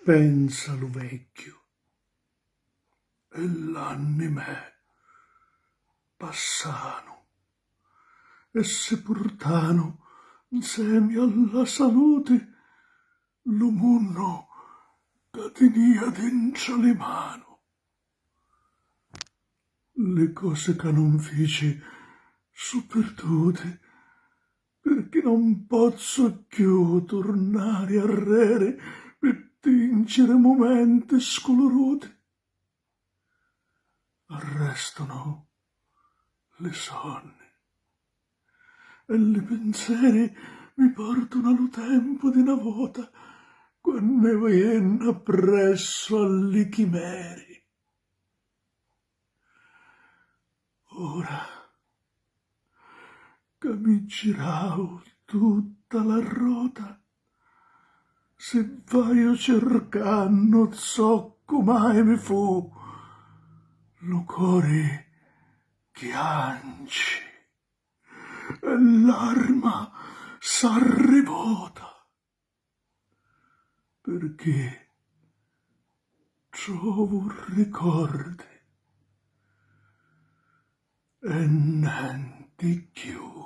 pensa lo vecchio, e l'anni me passano, e se portano insieme alla salute lo munno che tenia dentro le mani. Le cose che non feci su perdute, perché non posso più tornare arrere per tingere momenti scolorati. Arrestano le sonne e le pensieri mi portano allo tempo di una volta quando vienna presso alle chimere. Ora che mi giravo tutta la rota, se vaio cercando so com'ai mi fu, lo core chianci e l'arma s'arrivota, perché trovo ricordi e niente più.